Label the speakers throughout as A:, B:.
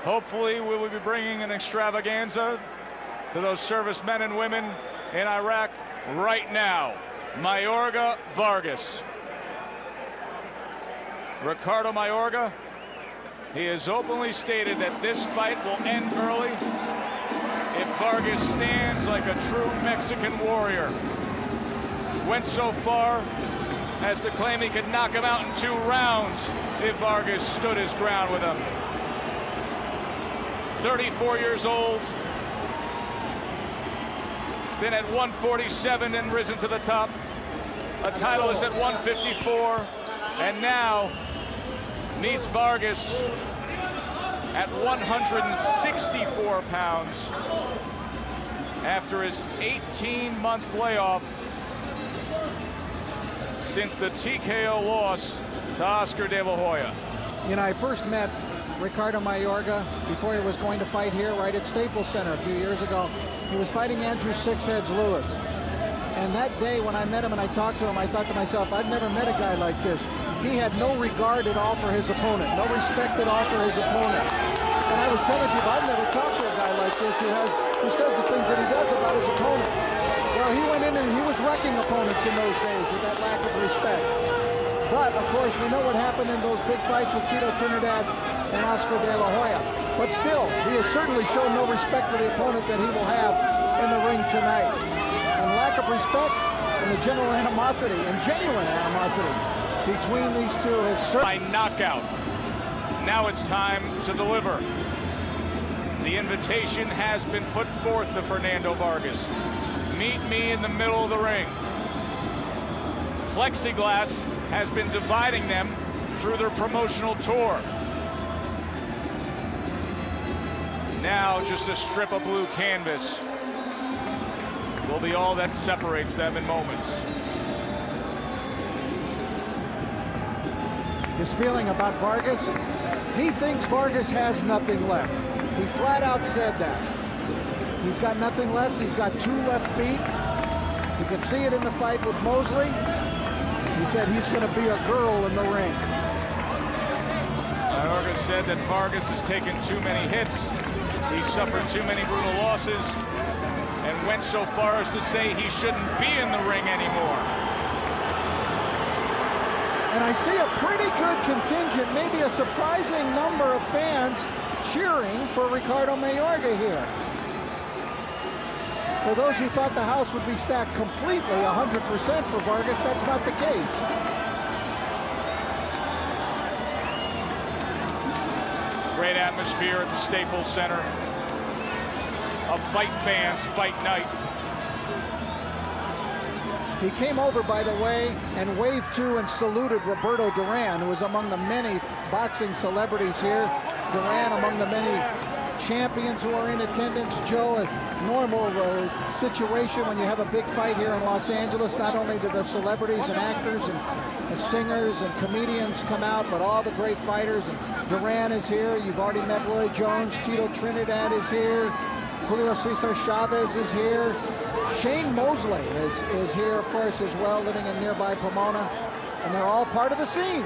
A: Hopefully, we will be bringing an extravaganza to those servicemen and women in Iraq right now. Mayorga Vargas. Ricardo Mayorga, he has openly stated that this fight will end early if Vargas stands like a true Mexican warrior. Went so far as to claim he could knock him out in 2 rounds if Vargas stood his ground with him. 34 years old. He's been at 147 and risen to the top. A title is at 154, and now meets Vargas at 164 pounds after his 18-month layoff since the TKO loss to Oscar De La Hoya.
B: You know, I first met Ricardo Mayorga before he was going to fight here right at Staples Center a few years ago. He was fighting Andrew Sixheads Lewis. And that day when I met him and I talked to him, I thought to myself, I've never met a guy like this. He had no regard at all for his opponent, no respect at all for his opponent. And I was telling people, I've never talked to a guy like this who says the things that he does about his opponent. Well, he went in and he was wrecking opponents in those days with that lack of respect. But, of course, we know what happened in those big fights with Tito Trinidad and Oscar De La Hoya. But still, he has certainly shown no respect for the opponent that he will have in the ring tonight. And lack of respect and the general animosity and genuine animosity between these two has certainly...
A: By knockout. Now it's time to deliver. The invitation has been put forth to Fernando Vargas. Meet me in the middle of the ring. Plexiglass has been dividing them through their promotional tour. Now just a strip of blue canvas will be all that separates them in moments.
B: His feeling about Vargas, he thinks Vargas has nothing left. He flat out said that. He's got nothing left. He's got 2 left feet. You can see it in the fight with Mosley. He said he's going to be a girl in the ring.
A: Mayorga said that Vargas has taken too many hits. He suffered too many brutal losses and went so far as to say he shouldn't be in the ring anymore.
B: And I see a pretty good contingent, maybe a surprising number of fans cheering for Ricardo Mayorga here. For those who thought the house would be stacked completely 100% for Vargas, that's not the case.
A: Great atmosphere at the Staples Center. A fight fans fight night.
B: He came over, by the way, and waved to and saluted Roberto Duran, who was among the many boxing celebrities here. Duran among the many champions who are in attendance. Joe, a normal situation when you have a big fight here in Los Angeles. Not only do the celebrities and actors and singers and comedians come out, but all the great fighters. And Duran is here. You've already met Roy Jones. Tito Trinidad is here. Julio Cesar Chavez is here. Shane Mosley is here, of course, as well, living in nearby Pomona. And they're all part of the scene,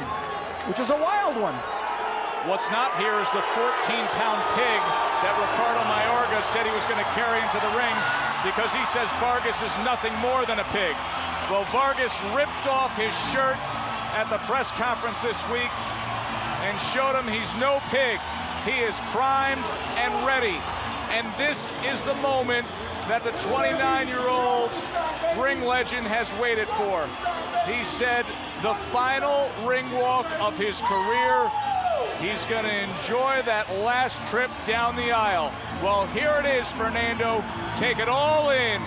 B: which is a wild one.
A: What's not here is the 14-pound pig that Ricardo Mayorga said he was going to carry into the ring because he says Vargas is nothing more than a pig. Well, Vargas ripped off his shirt at the press conference this week and showed him he's no pig. He is primed and ready. And this is the moment that the 29-year-old ring legend has waited for. He said the final ring walk of his career. He's going to enjoy that last trip down the aisle. Well, here it is, Fernando. Take it all in.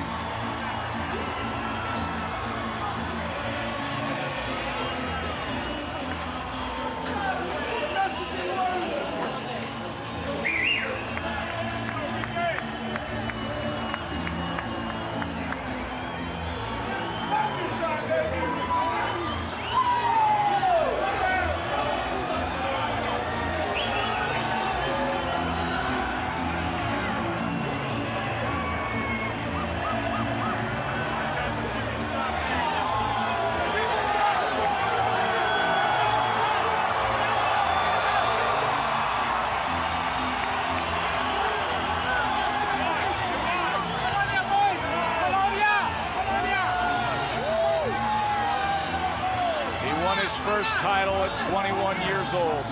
A: title at 21 years old.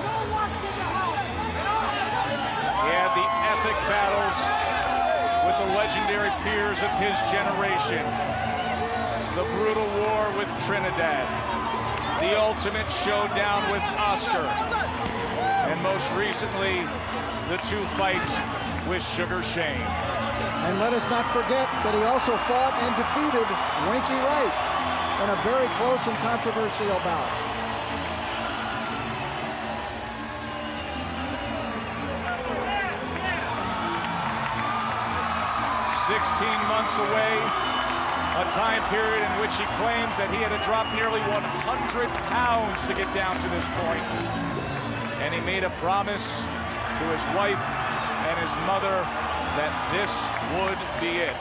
A: He had the epic battles with the legendary peers of his generation. The brutal war with Trinidad. The ultimate showdown with Oscar. And most recently, the 2 fights with Sugar Shane.
B: And let us not forget that he also fought and defeated Winky Wright in a very close and controversial bout.
A: "16 months away, a time period in which he claims that he had to drop nearly 100 pounds to get down to this point. And he made a promise to his wife and his mother that this would be it.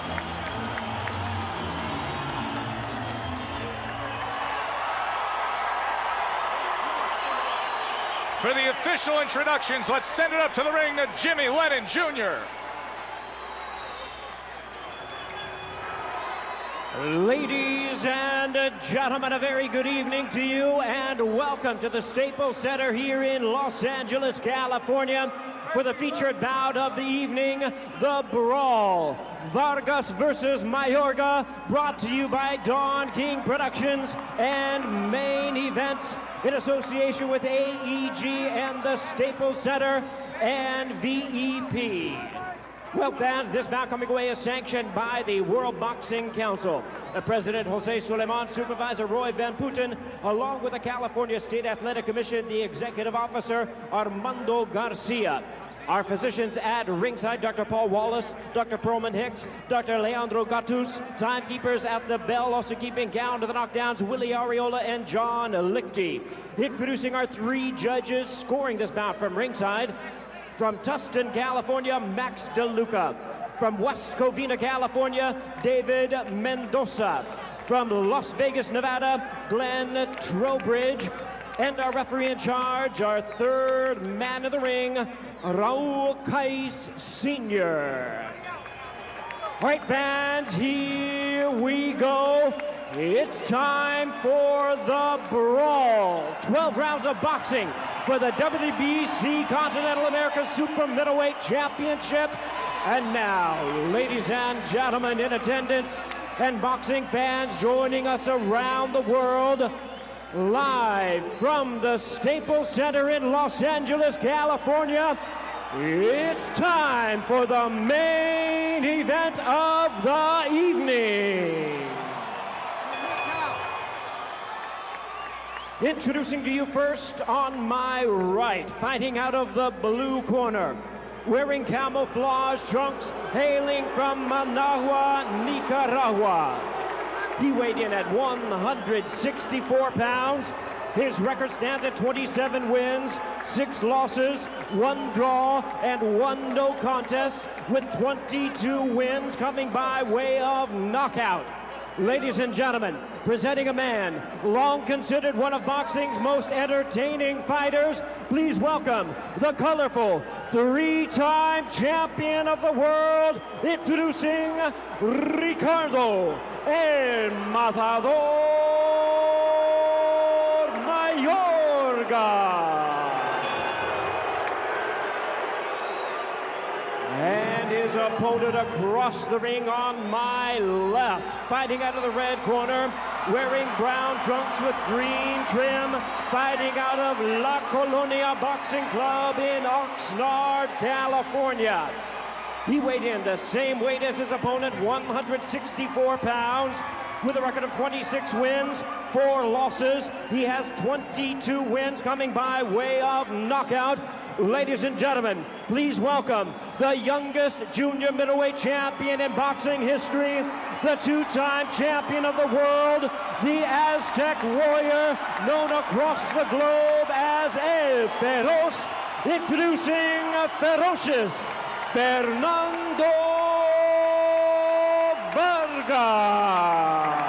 A: For the official introductions, let's send it up to the ring to Jimmy Lennon Jr.
C: Ladies and gentlemen, a very good evening to you and welcome to the Staples Center here in Los Angeles, California for the featured bout of the evening, The Brawl. Vargas versus Mayorga, brought to you by Dawn King Productions and Main Events in association with AEG and the Staples Center and VEP. Well, fans, this bout coming away is sanctioned by the World Boxing Council. The President Jose Suleiman, Supervisor Roy Van Putten, along with the California State Athletic Commission, the Executive Officer Armando Garcia. Our physicians at ringside, Dr. Paul Wallace, Dr. Perlman Hicks, Dr. Leandro Gattus. Timekeepers at the bell, also keeping count of the knockdowns, Willie Ariola and John Lichty. Introducing our 3 judges scoring this bout from ringside. From Tustin, California, Max DeLuca. From West Covina, California, David Mendoza. From Las Vegas, Nevada, Glenn Trowbridge. And our referee in charge, our 3rd man in the ring, Raul Kais Sr. All right, fans, here we go. It's time for the brawl. 12 rounds of boxing for the WBC Continental America Super Middleweight Championship. And now, ladies and gentlemen in attendance and boxing fans joining us around the world, live from the Staples Center in Los Angeles, California, it's time for the main event of the evening. Introducing to you first on my right, fighting out of the blue corner, wearing camouflage trunks, hailing from Managua, Nicaragua. He weighed in at 164 pounds. His record stands at 27 wins, 6 losses, 1 draw, and 1 no contest, with 22 wins coming by way of knockout. Ladies and gentlemen, presenting a man long considered one of boxing's most entertaining fighters, please welcome the colorful 3-time champion of the world, introducing Ricardo El Matador Mayorga. And his opponent across the ring on my left, fighting out of the red corner, wearing brown trunks with green trim, fighting out of La Colonia Boxing Club in Oxnard, California. He weighed in the same weight as his opponent, 164 pounds, with a record of 26 wins, 4 losses. He has 22 wins coming by way of knockout. Ladies and gentlemen, please welcome the youngest junior middleweight champion in boxing history, the 2-time champion of the world, the Aztec warrior known across the globe as El Feroz, introducing ferocious Fernando Vargas.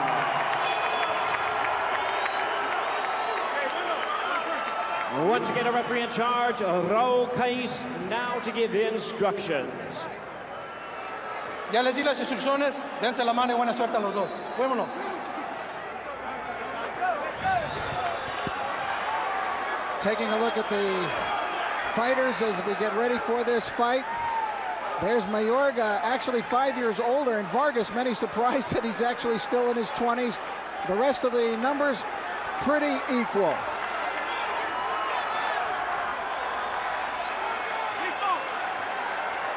C: Once again, a referee in charge, Raul Kais, now to give instructions.
D: Ya les di las instrucciones, dense la mano y buena suerte a los dos. Vámonos.
B: Taking a look at the fighters as we get ready for this fight. There's Mayorga, actually 5 years older, and Vargas, many surprised that he's actually still in his 20s. The rest of the numbers, pretty equal.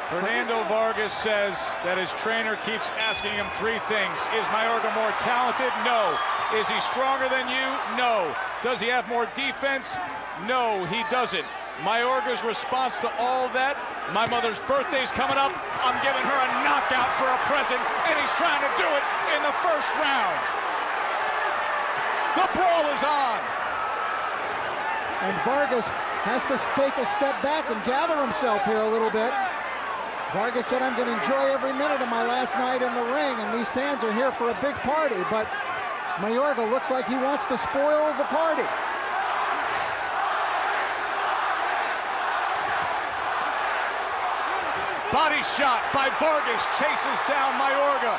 A: Fernando Vargas says that his trainer keeps asking him three things. Is Mayorga more talented? No. Is he stronger than you? No. Does he have more defense? No, he doesn't. Mayorga's response to all that: my mother's birthday's coming up. I'm giving her a knockout for a present, and he's trying to do it in the first round. The brawl is on.
B: And Vargas has to take a step back and gather himself here a little bit. Vargas said, I'm going to enjoy every minute of my last night in the ring, and these fans are here for a big party, but Mayorga looks like he wants to spoil the party.
A: Body shot by Vargas, chases down Mayorga.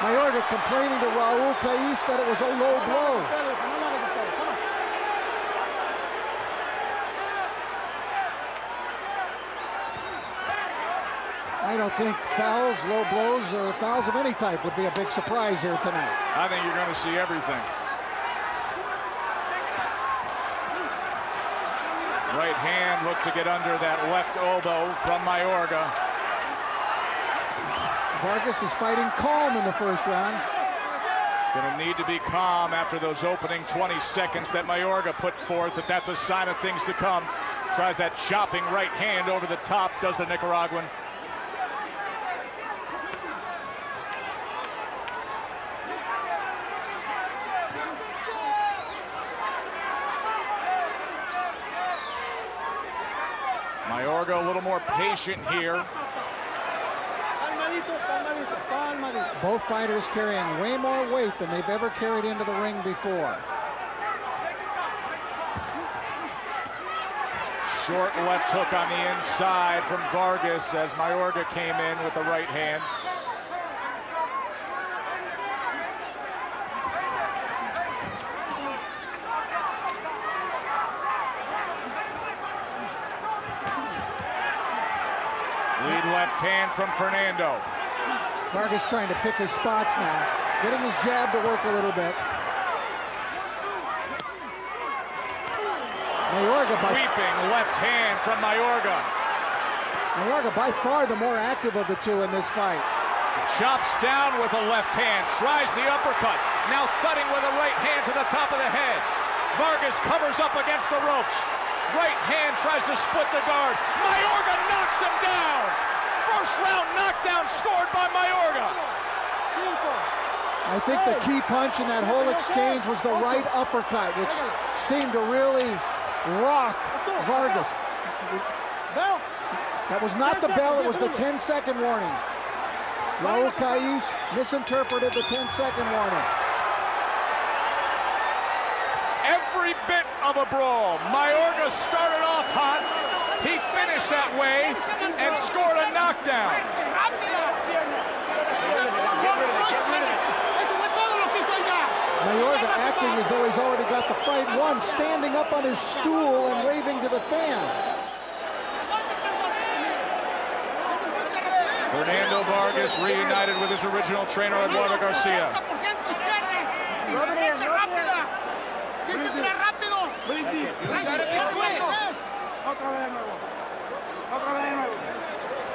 B: Mayorga complaining to Raul Cais that it was a low blow. I don't think fouls, low blows, or fouls of any type would be a big surprise here tonight.
A: I think you're going to see everything. Right hand looked to get under that left elbow from Mayorga.
B: Vargas is fighting calm in the first round.
A: He's going to need to be calm after those opening 20 seconds that Mayorga put forth. If that's a sign of things to come. Tries that chopping right hand over the top, does the Nicaraguan. Mayorga a little more patient here.
B: Both fighters carrying way more weight than they've ever carried into the ring before.
A: Short left hook on the inside from Vargas as Mayorga came in with the right hand. Lead left hand from Fernando.
B: Vargas trying to pick his spots now, getting his jab to work a little bit. Mayorga
A: sweeping left hand from Mayorga.
B: Mayorga by far the more active of the two in this fight.
A: Chops down with a left hand, tries the uppercut, now thudding with a right hand to the top of the head. Vargas covers up against the ropes. Right hand tries to split the guard. Mayorga knocks him down. First round knockdown scored by Mayorga.
B: I think the key punch in that whole exchange was the right uppercut, which seemed to really rock Vargas. That was not the bell, it was the 10-second warning. Raul Cais misinterpreted the 10-second warning.
A: Every bit of a brawl. Mayorga started off hot. He finished that way and scored a knockdown.
B: Mayorga acting as though he's already got the fight won, standing up on his stool and waving to the fans.
A: Fernando Vargas reunited with his original trainer, Eduardo Garcia.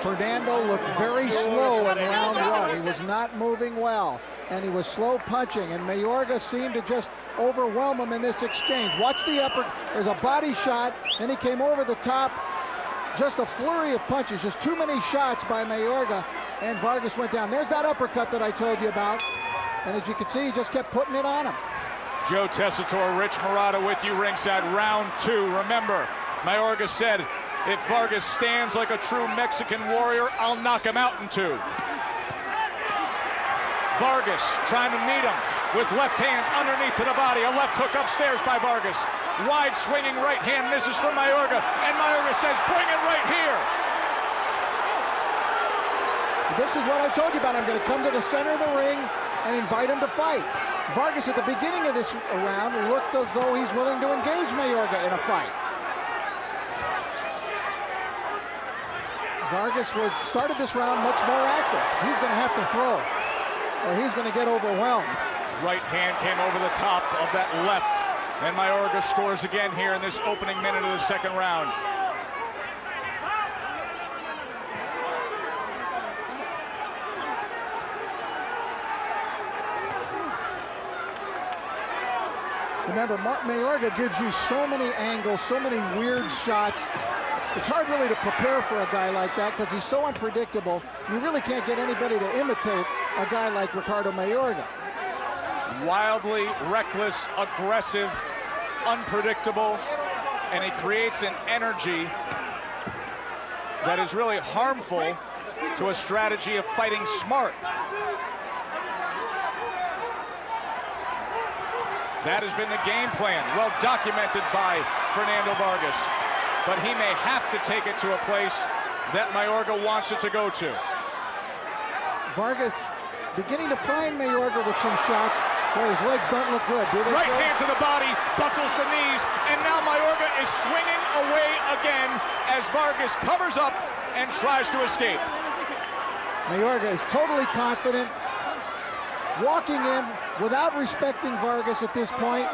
B: Fernando looked very slow in round one. He was not moving well, and he was slow punching, and Mayorga seemed to just overwhelm him in this exchange. Watch the upper, there's a body shot, then he came over the top. Just a flurry of punches, just too many shots by Mayorga, and Vargas went down. There's that uppercut that I told you about, and as you can see, he just kept putting it on him.
A: Joe Tessitore, Rich Murata with you ringside, round two. Remember, Mayorga said, if Vargas stands like a true Mexican warrior, I'll knock him out in two. Vargas trying to meet him with left hand underneath to the body. A left hook upstairs by Vargas. Wide swinging right hand misses from Mayorga, and Mayorga says, bring it right here.
B: This is what I told you about. I'm going to come to the center of the ring and invite him to fight. Vargas at the beginning of this round looked as though he's willing to engage Mayorga in a fight. Vargas started this round much more active. He's going to have to throw, or he's going to get overwhelmed.
A: Right hand came over the top of that left, and Mayorga scores again here in this opening minute of the second round.
B: Remember, Mayorga gives you so many angles, so many weird shots. It's hard really to prepare for a guy like that because he's so unpredictable. You really can't get anybody to imitate a guy like Ricardo Mayorga.
A: Wildly reckless, aggressive, unpredictable, and he creates an energy that is really harmful to a strategy of fighting smart. That has been the game plan, well documented by Fernando Vargas. But he may have to take it to a place that Mayorga wants it to go to.
B: Vargas beginning to find Mayorga with some shots. Boy, his legs don't look good, do they?
A: Right hand to the body, buckles the knees, and now Mayorga is swinging away again as Vargas covers up and tries to escape.
B: Mayorga is totally confident, walking in without respecting Vargas at this point.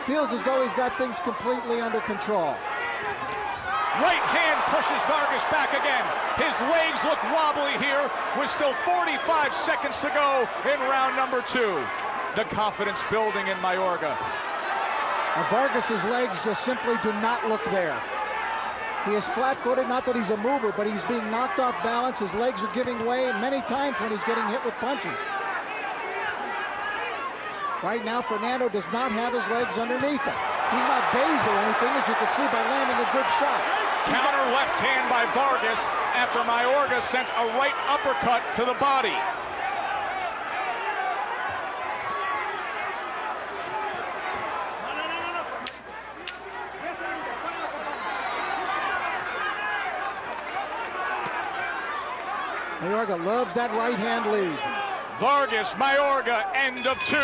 B: Feels as though he's got things completely under control.
A: Right hand pushes Vargas back again. His legs look wobbly here with still 45 seconds to go in round number 2. The confidence building in Mayorga.
B: Vargas's legs just simply do not look there. He is flat-footed, not that he's a mover, but he's being knocked off balance. His legs are giving way many times when he's getting hit with punches. Right now, Fernando does not have his legs underneath him. He's not dazed or anything, as you can see by landing a good shot.
A: Counter left hand by Vargas after Mayorga sent a right uppercut to the body.
B: Mayorga loves that right hand lead.
A: Vargas, Mayorga, end of 2.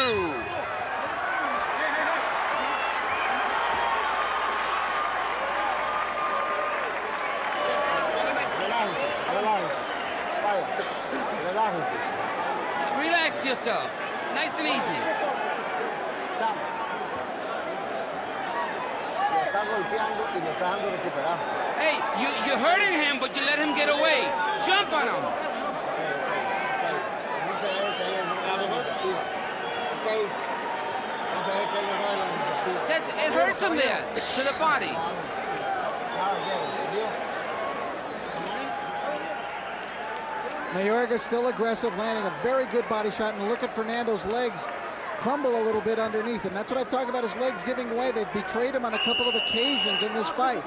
E: Relax yourself. Nice and easy. Hey, you're hurting him, but you let him get away. Jump on him. It hurts him there, to the body.
B: Mayorga still aggressive, landing a very good body shot, and look at Fernando's legs crumble a little bit underneath him. That's what I talk about, his legs giving way. They've betrayed him on a couple of occasions in this fight.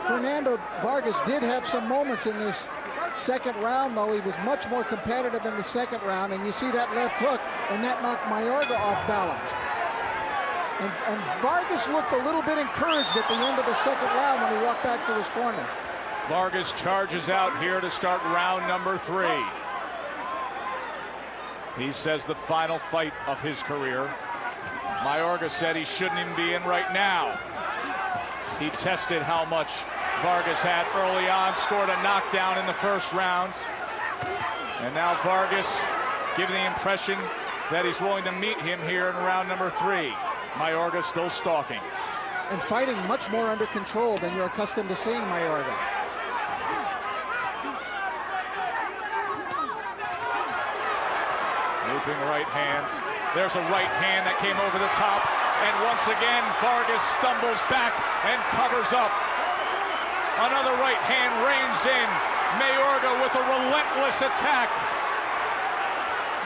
B: Fernando Vargas did have some moments in this second round, though. He was much more competitive in the second round, and you see that left hook, and that knocked Mayorga off balance. And Vargas looked a little bit encouraged at the end of the second round when he walked back to his corner.
A: Vargas charges out here to start round number 3. He says the final fight of his career. Mayorga said he shouldn't even be in right now. He tested how much Vargas had early on, scored a knockdown in the first round. And now Vargas giving the impression that he's willing to meet him here in round number 3. Mayorga still stalking.
B: And fighting much more under control than you're accustomed to seeing Mayorga.
A: Looping right hand. There's a right hand that came over the top. And once again, Vargas stumbles back and covers up. Another right hand reins in. Mayorga with a relentless attack.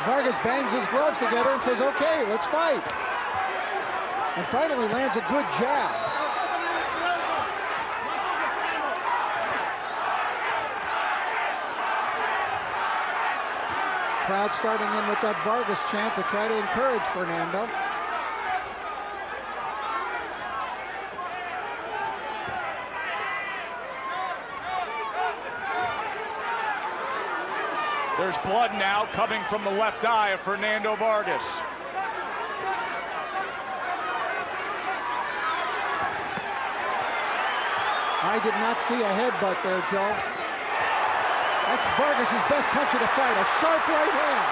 B: Vargas bangs his gloves together and says, okay, let's fight. And finally lands a good jab. Crowd starting in with that Vargas chant to try to encourage Fernando.
A: There's blood now coming from the left eye of Fernando Vargas.
B: I did not see a headbutt there, Joe. That's Vargas' best punch of the fight, a sharp right hand.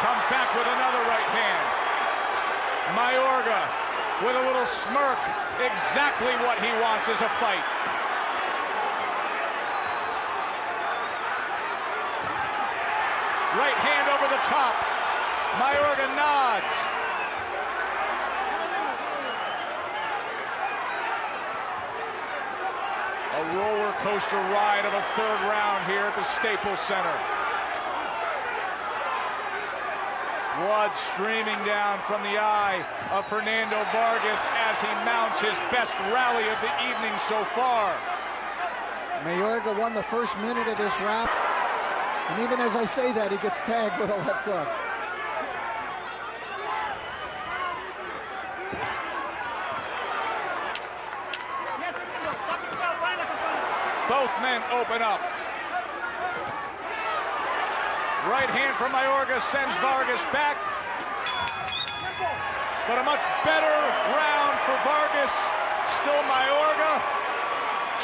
A: Comes back with another right hand. Mayorga with a little smirk. Exactly what he wants is a fight. Right hand over the top. Mayorga nods. A roller coaster ride of a third round here at the Staples Center. Blood streaming down from the eye of Fernando Vargas as he mounts his best rally of the evening so far.
B: Mayorga won the first minute of this round. And even as I say that, he gets tagged with a left hook.
A: Both men open up. Right hand from Mayorga sends Vargas back. But a much better round for Vargas. Still Mayorga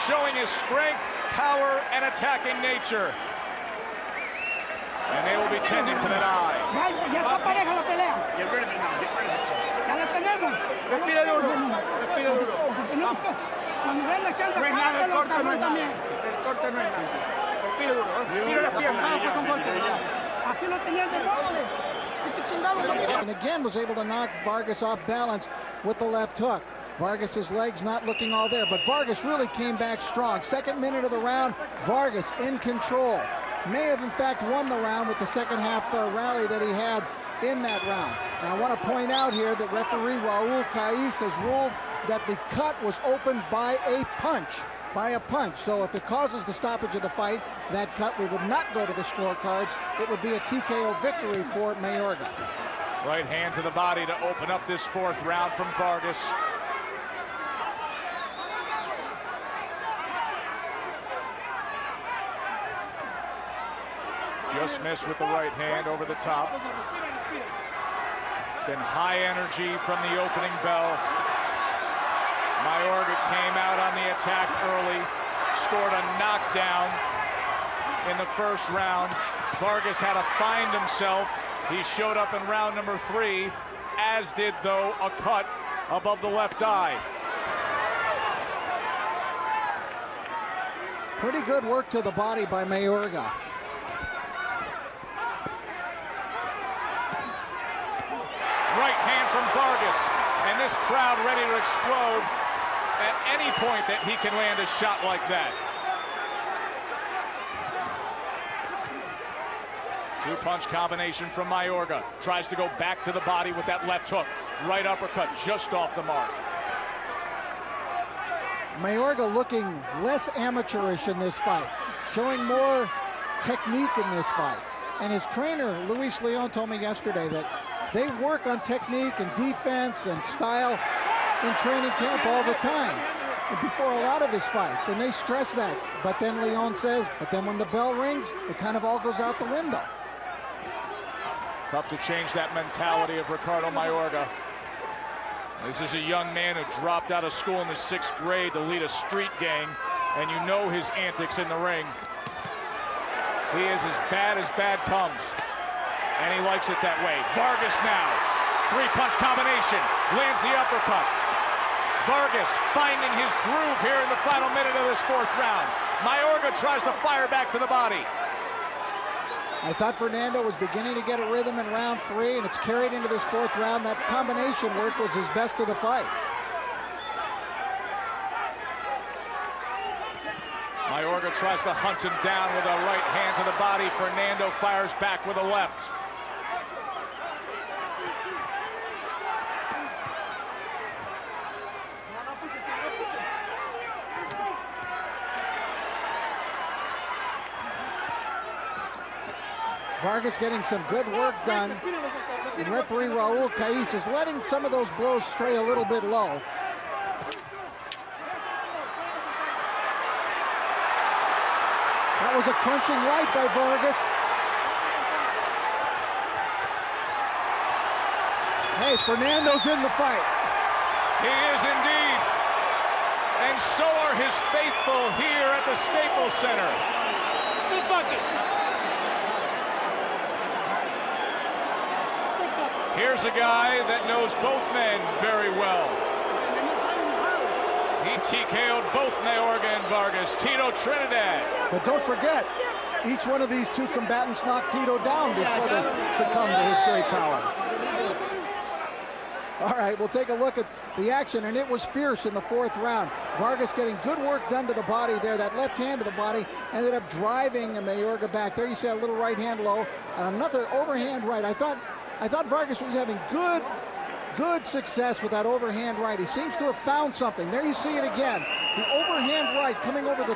A: showing his strength, power, and attacking nature. And they will be tending to that eye.
F: Ya está pareja la pelea. Ya la tenemos. Respira duro. Respira duro. Tenemos que, cuando den la chance, pártelo, cabrón, también.
G: El corte no es nada. Respira duro. Tira las piernas.
F: Aquí lo tenías de roble.
B: And again was able to knock Vargas off balance with the left hook. Vargas's legs not looking all there, but Vargas really came back strong. Second minute of the round, Vargas in control. May have in fact won the round with the second half rally that he had in that round. Now I want to point out here that referee Raul Caiz has ruled that the cut was opened by a punch. So if it causes the stoppage of the fight, that cut we would not go to the scorecards. It would be a TKO victory for Mayorga.
A: Right hand to the body to open up this fourth round from Vargas. Just missed with the right hand over the top. It's been high energy from the opening bell. Mayorga came out on the attack early, scored a knockdown in the first round. Vargas had to find himself. He showed up in round number 3, as did, though, a cut above the left eye.
B: Pretty good work to the body by Mayorga.
A: Right hand from Vargas, and this crowd ready to explode at any point that he can land a shot like that. Two-punch combination from Mayorga. Tries to go back to the body with that left hook. Right uppercut just off the mark.
B: Mayorga looking less amateurish in this fight, showing more technique in this fight. And his trainer, Luis Leon, told me yesterday that they work on technique and defense and style in training camp all the time before a lot of his fights, and they stress that. But then Leon says, but then when the bell rings, it kind of all goes out the window.
A: Tough to change that mentality of Ricardo Mayorga. This is a young man who dropped out of school in the 6th grade to lead a street gang, and you know his antics in the ring. He is as bad comes, and he likes it that way. Vargas now, three-punch combination, lands the uppercut. Vargas finding his groove here in the final minute of this fourth round. Mayorga tries to fire back to the body.
B: I thought Fernando was beginning to get a rhythm in round 3, and it's carried into this fourth round. That combination work was his best of the fight.
A: Mayorga tries to hunt him down with a right hand to the body. Fernando fires back with a left.
B: Vargas getting some good work done, and referee Raul Caiz is letting some of those blows stray a little bit low. That was a crunching right by Vargas. Hey, Fernando's in the fight.
A: He is indeed. and so are his faithful here at the Staples Center.
G: Split bucket.
A: Here's a guy that knows both men very well. He TKO'd both Mayorga and Vargas, Tito Trinidad.
B: But don't forget, each one of these two combatants knocked Tito down before they succumbed to his great power. All right, we'll take a look at the action, and it was fierce in the fourth round. Vargas getting good work done to the body there. That left hand to the body ended up driving Mayorga back. There you see a little right hand low, and another overhand right. I thought Vargas was having good success with that overhand right. He seems to have found something. There you see it again. The overhand right coming over the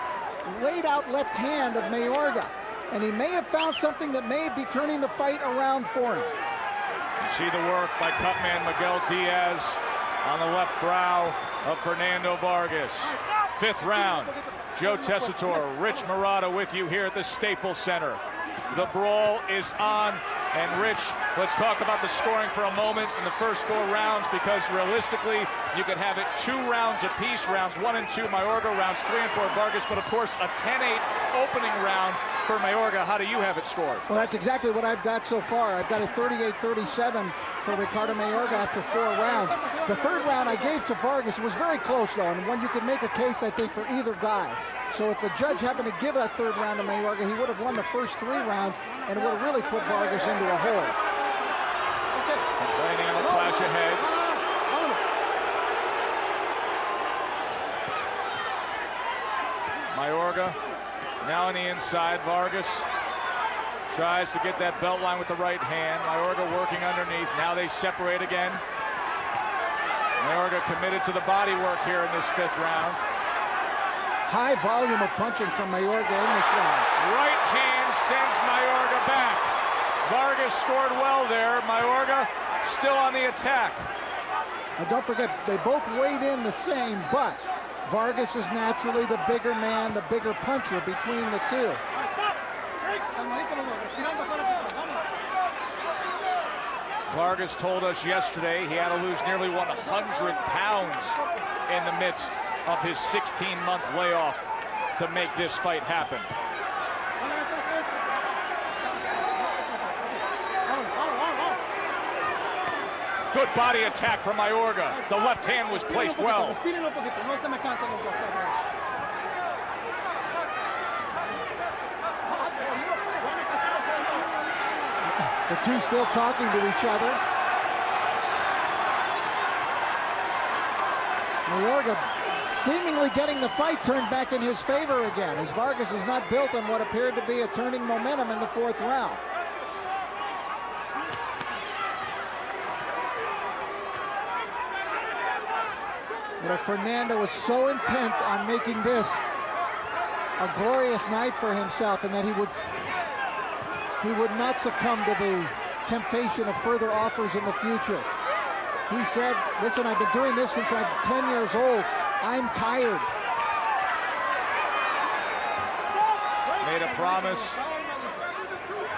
B: laid out left hand of Mayorga. And he may have found something that may be turning the fight around for him.
A: You see the work by cutman Miguel Diaz on the left brow of Fernando Vargas. Fifth round, Joe Tessitore, Rich Murata with you here at the Staples Center. The brawl is on. And Rich, let's talk about the scoring for a moment in the first 4 rounds, because realistically, you could have it 2 rounds apiece, rounds 1 and 2 Mayorga, rounds 3 and 4 Vargas, but of course a 10-8 opening round for Mayorga. How do you have it scored?
B: Well, that's exactly what I've got so far. I've got a 38-37 for Ricardo Mayorga after 4 rounds. The third round I gave to Vargas. It was very close, though, and one you could make a case, I think, for either guy. So if the judge happened to give that third round to Mayorga, he would have won the first 3 rounds, and it would have really put Vargas into a hole.
A: Complaining on the clash of heads. Mayorga now on the inside. Vargas tries to get that belt line with the right hand. Mayorga working underneath. Now they separate again. Mayorga committed to the body work here in this 5th round.
B: High volume of punching from Mayorga in this round.
A: Right hand sends Mayorga back. Vargas scored well there. Mayorga still on the attack.
B: And don't forget, they both weighed in the same, but Vargas is naturally the bigger man, the bigger puncher between the two.
A: Vargas told us yesterday he had to lose nearly 100 pounds in the midst of his 16-month layoff to make this fight happen. Good body attack from Mayorga. The left hand was placed well.
B: The two still talking to each other. Mayorga seemingly getting the fight turned back in his favor again, as Vargas is not built on what appeared to be a turning momentum in the 4th round. But Fernando was so intent on making this a glorious night for himself, and that he would not succumb to the temptation of further offers in the future. He said, listen, I've been doing this since I'm 10 years old. I'm tired.
A: Made a promise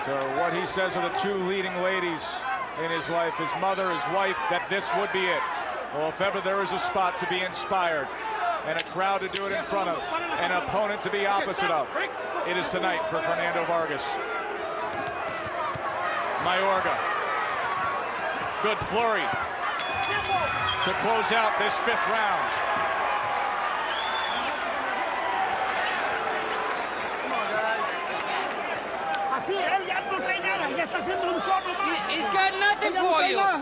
A: to what he says are the 2 leading ladies in his life, his mother, his wife, that this would be it. Well, if ever there is a spot to be inspired and a crowd to do it in front of, an opponent to be opposite of, it is tonight for Fernando Vargas. Mayorga. Good flurry to close out this 5th round.
E: He's got nothing for you. All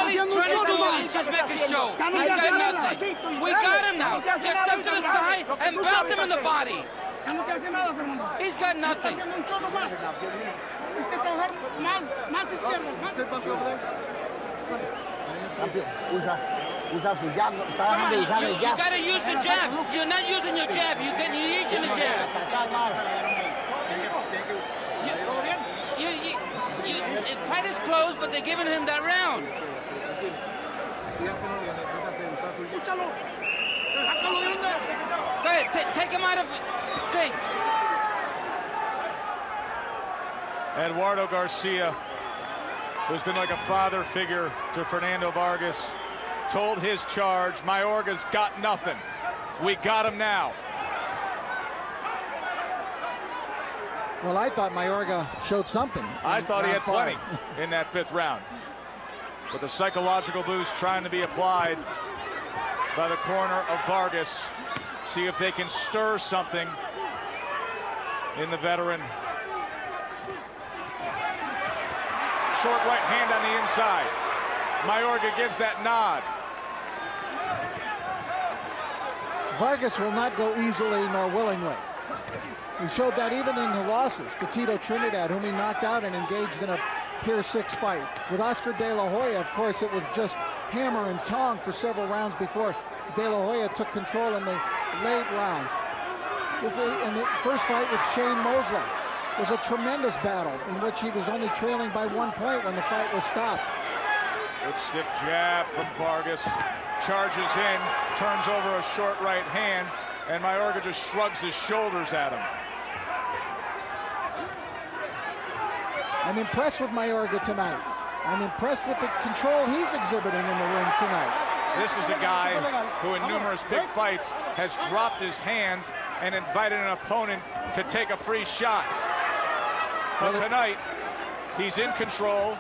E: he's trying to do is just make a show. He's got nothing. We got him now. Just step to the side and belt him in the body. He's got nothing.
H: Usa su jab, está dejando de usar el jab.
E: You gotta use the jab. You're not using your jab. You're using the jab. The fight is closed, but they're giving him that round. Go ahead, take him out of sync.
A: Eduardo Garcia, who's been like a father figure to Fernando Vargas, told his charge, Mayorga's got nothing. We got him now.
B: Well, I thought Mayorga showed something.
A: I thought he had plenty in that 5th round. But the psychological boost trying to be applied by the corner of Vargas. See if they can stir something in the veteran. Short right hand on the inside. Mayorga gives that nod.
B: Vargas will not go easily nor willingly. He showed that even in the losses to Tito Trinidad, whom he knocked out and engaged in a Pier 6 fight. With Oscar De La Hoya, of course, it was just hammer and tong for several rounds before De La Hoya took control in the late rounds. In the first fight with Shane Mosley was a tremendous battle in which he was only trailing by 1 point when the fight was stopped.
A: Good stiff jab from Vargas. Charges in, turns over a short right hand, and Mayorga just shrugs his shoulders at him.
B: I'm impressed with Mayorga tonight. I'm impressed with the control he's exhibiting in the ring tonight.
A: This is a guy who in numerous big fights has dropped his hands and invited an opponent to take a free shot. But tonight, he's in control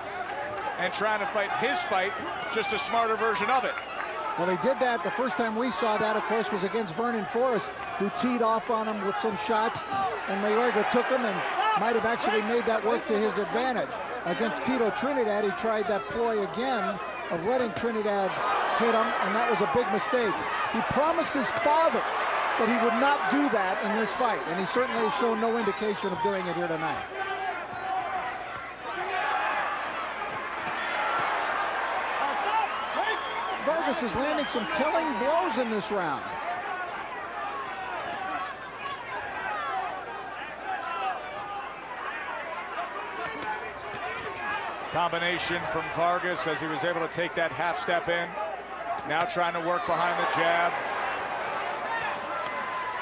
A: and trying to fight his fight, just a smarter version of it.
B: Well, he did that. The first time we saw that, of course, was against Vernon Forrest, who teed off on him with some shots, and Mayorga took him and might have actually made that work to his advantage. Against Tito Trinidad, he tried that ploy again of letting Trinidad hit him, and that was a big mistake. He promised his father that he would not do that in this fight, and he certainly has shown no indication of doing it here tonight. Vargas is landing some telling blows in this round.
A: Combination from Vargas as he was able to take that half step in. Now trying to work behind the jab.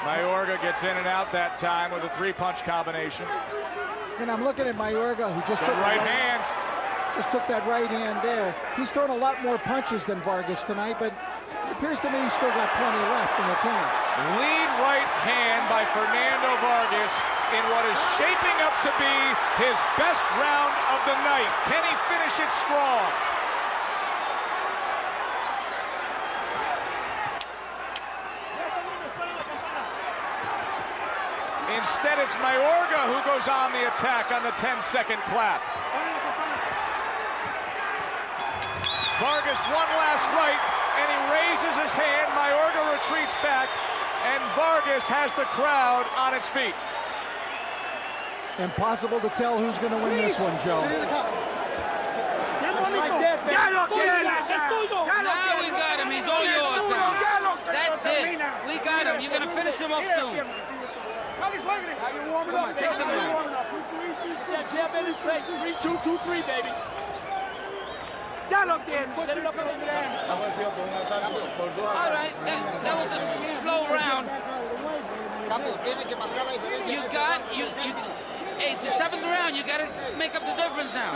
A: Mayorga gets in and out that time with a 3-punch combination.
B: And I'm looking at Mayorga, who just took
A: right hand.
B: Just took that right hand there. He's thrown a lot more punches than Vargas tonight, but it appears to me he's still got plenty left in the tank.
A: Lead right hand by Fernando Vargas in what is shaping up to be his best round of the night. Can he finish it strong? Instead, it's Mayorga who goes on the attack on the 10-second clap. Vargas one last right, and he raises his hand. Mayorga retreats back, and Vargas has the crowd on its feet.
B: Impossible to tell who's going to win this one, Joe.
E: Now we got him. He's all yours now. That's it. We got him. You're going to finish him up soon. Come on, take some room.
G: Yeah, jab in his face. 3, 2, 2, 3, baby. Set it up over there.
E: All right, that was a slow round. Hey, it's the 7th round. You got to make up the difference now.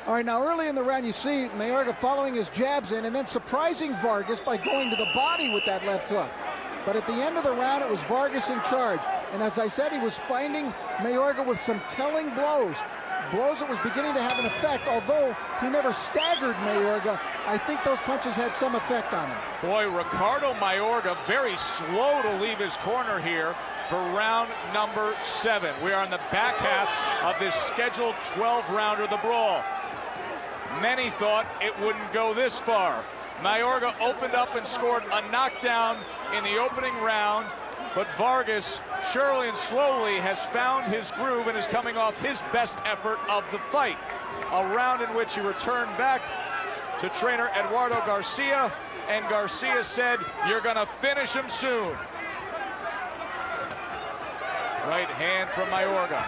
B: All right, now early in the round, you see Mayorga following his jabs in and then surprising Vargas by going to the body with that left hook. But at the end of the round, it was Vargas in charge. And as I said, he was finding Mayorga with some telling blows. Blows that was beginning to have an effect, although he never staggered Mayorga. I think those punches had some effect on him.
A: Boy, Ricardo Mayorga very slow to leave his corner here for round number 7. We are in the back half of this scheduled 12-rounder, the brawl. Many thought it wouldn't go this far. Mayorga opened up and scored a knockdown in the opening round, but Vargas, surely and slowly, has found his groove and is coming off his best effort of the fight. A round in which he returned back to trainer Eduardo Garcia, and Garcia said, "You're gonna finish him soon." Right hand from Mayorga.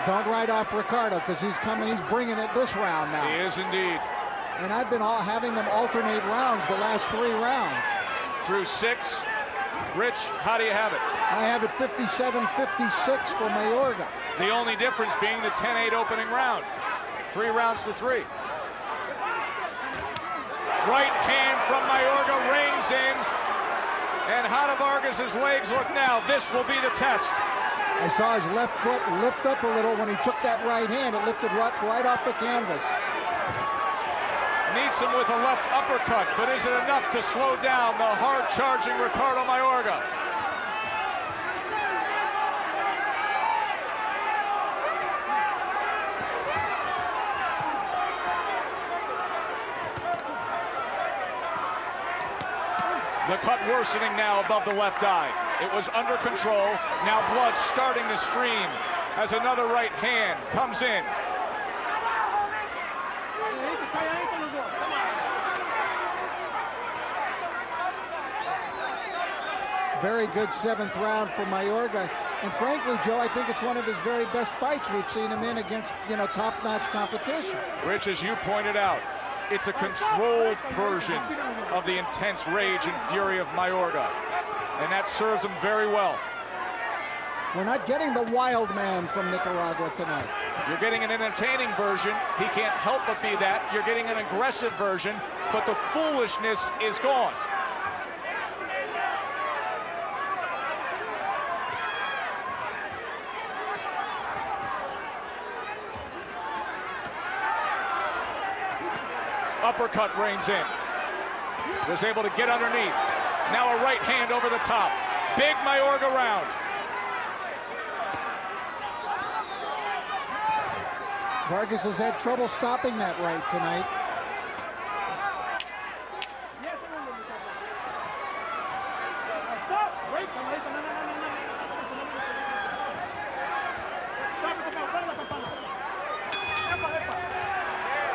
B: Don't write off Ricardo, because he's bringing it this round now.
A: He is indeed.
B: And I've been having them alternate rounds the last 3 rounds.
A: Through 6. Rich, how do you have it?
B: I have it 57-56 for Mayorga.
A: The only difference being the 10-8 opening round. 3 rounds to 3. Right hand from Mayorga reins in. And how do Vargas's legs look now? This will be the test.
B: I saw his left foot lift up a little when he took that right hand. It lifted right off the canvas.
A: Meets him with a left uppercut, but is it enough to slow down the hard-charging Ricardo Mayorga? The cut worsening now above the left eye. It was under control. Now blood starting to stream as another right hand comes in.
B: Very good 7th round for Mayorga. And frankly, Joe, I think it's one of his very best fights we've seen him in against, top-notch competition.
A: Rich, as you pointed out, it's a controlled version of the intense rage and fury of Mayorga. And that serves him very well.
B: We're not getting the wild man from Nicaragua tonight.
A: You're getting an entertaining version. He can't help but be that. You're getting an aggressive version, but the foolishness is gone. Uppercut reins in. Was able to get underneath. Now a right hand over the top. Big Mayorga round.
B: Vargas has had trouble stopping that right tonight.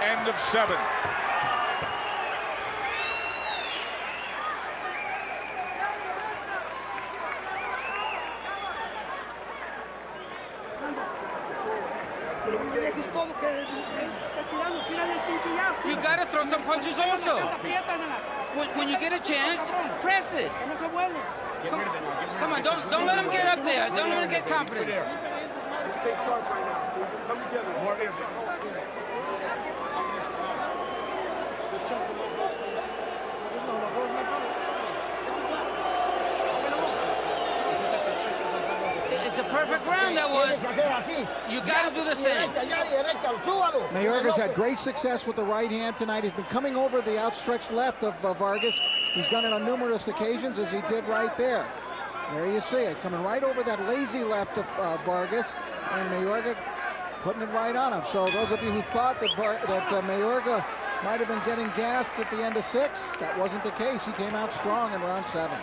A: End of 7.
E: You gotta throw some punches also. When you get a chance, press it. Come on, don't let him get up there. Don't let him get confidence.
G: Stay sharp right now. Come together. More here. Just jump the low post, please.
E: It's a perfect round that was. You got to do the same.
B: Mayorga's had great success with the right hand tonight. He's been coming over the outstretched left of Vargas. He's done it on numerous occasions, as he did right there. There you see it, coming right over that lazy left of Vargas, and Mayorga putting it right on him. So those of you who thought that Mayorga might have been getting gassed at the end of 6, that wasn't the case. He came out strong in round 7.